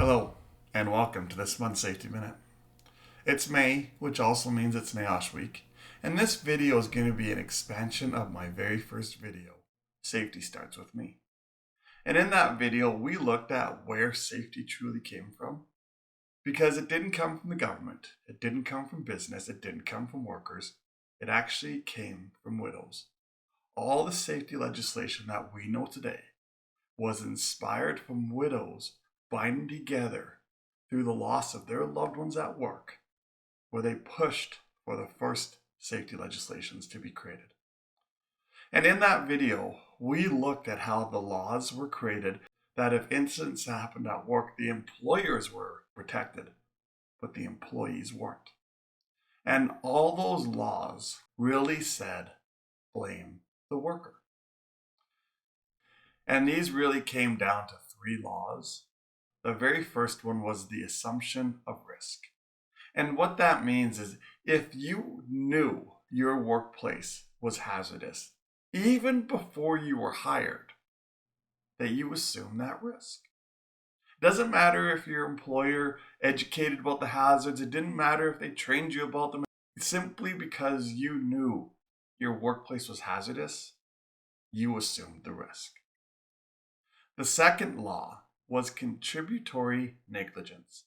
Hello, and welcome to this month's Safety Minute. It's May, which also means it's NAOSH week, and this video is going to be an expansion of my very first video, Safety Starts With Me. And in that video, we looked at where safety truly came from, because it didn't come from the government, it didn't come from business, it didn't come from workers, it actually came from widows. All the safety legislation that we know today was inspired from widows binding together through the loss of their loved ones at work, where they pushed for the first safety legislations to be created. And in that video, we looked at how the laws were created that if incidents happened at work, the employers were protected, but the employees weren't. And all those laws really said, blame the worker. And these really came down to three laws. The very first one was the assumption of risk. And what that means is if you knew your workplace was hazardous, even before you were hired, that you assume that risk. It doesn't matter if your employer educated about the hazards, it didn't matter if they trained you about them. Simply because you knew your workplace was hazardous, you assumed the risk. The second law was contributory negligence.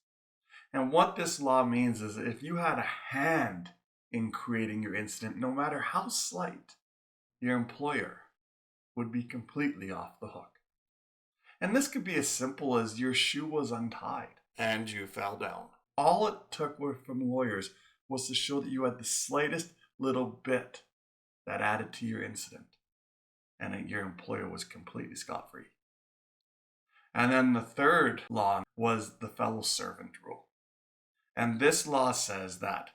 And what this law means is that if you had a hand in creating your incident, no matter how slight, your employer would be completely off the hook. And this could be as simple as your shoe was untied and you fell down. All it took from lawyers was to show that you had the slightest little bit that added to your incident, and that your employer was completely scot-free. And then the third law was the fellow servant rule. And this law says that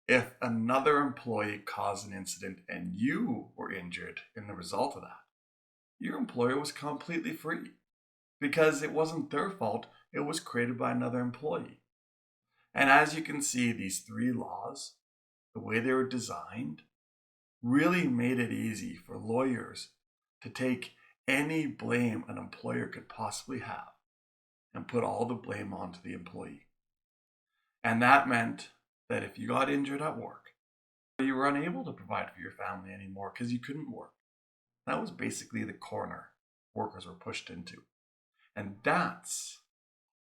if another employee caused an incident and you were injured in the result of that, your employer was completely free because it wasn't their fault, it was created by another employee. And as you can see, these three laws, the way they were designed, really made it easy for lawyers to take any blame an employer could possibly have and put all the blame onto the employee. And that meant that if you got injured at work, you were unable to provide for your family anymore because you couldn't work. That was basically the corner workers were pushed into. And that's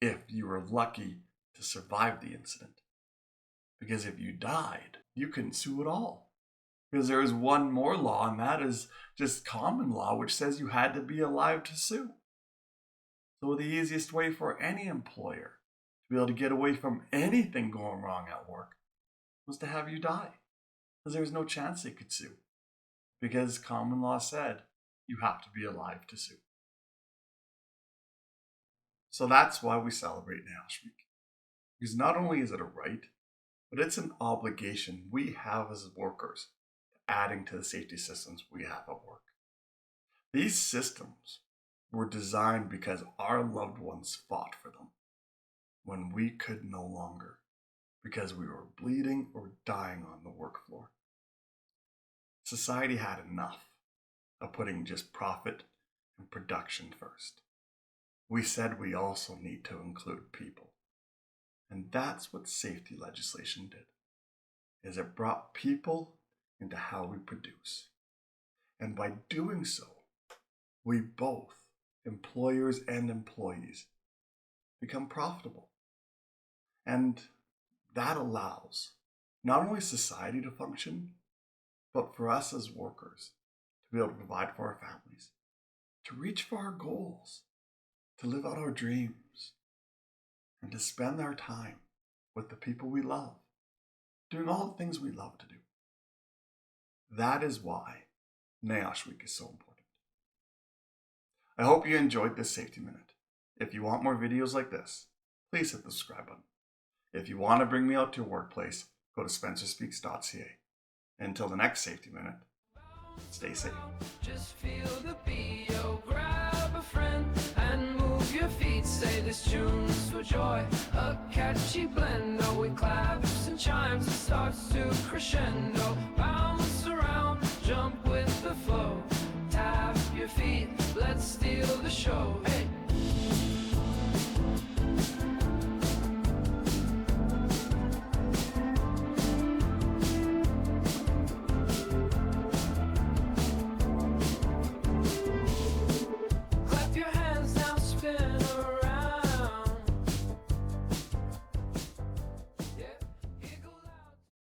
if you were lucky to survive the incident. Because if you died, you couldn't sue at all. Because there is one more law, and that is just common law, which says you had to be alive to sue. So the easiest way for any employer to be able to get away from anything going wrong at work was to have you die. Because there was no chance they could sue. Because common law said you have to be alive to sue. So that's why we celebrate NAOSH Week. Because not only is it a right, but it's an obligation we have as workers, adding to the safety systems we have at work. These systems were designed because our loved ones fought for them when we could no longer, because we were bleeding or dying on the work floor. Society had enough of putting just profit and production first. We said we also need to include people. And that's what safety legislation did, is it brought people into how we produce. And by doing so, we both, employers and employees, become profitable. And that allows not only society to function, but for us as workers to be able to provide for our families, to reach for our goals, to live out our dreams, and to spend our time with the people we love, doing all the things we love to do. That is why NAOSH Week is so important. I hope you enjoyed this Safety Minute. If you want more videos like this, please hit the subscribe button. If you want to bring me out to your workplace, go to spencerspeaks.ca. Until the next Safety Minute, stay safe. Just feel the beat, yo, grab a friend and move your feet. Say this tune's for joy, a catchy blend. Oh, it claps and chimes, it starts to crescendo. Bounce around, jump with the flow. Tap your feet, let's steal the show. Hey.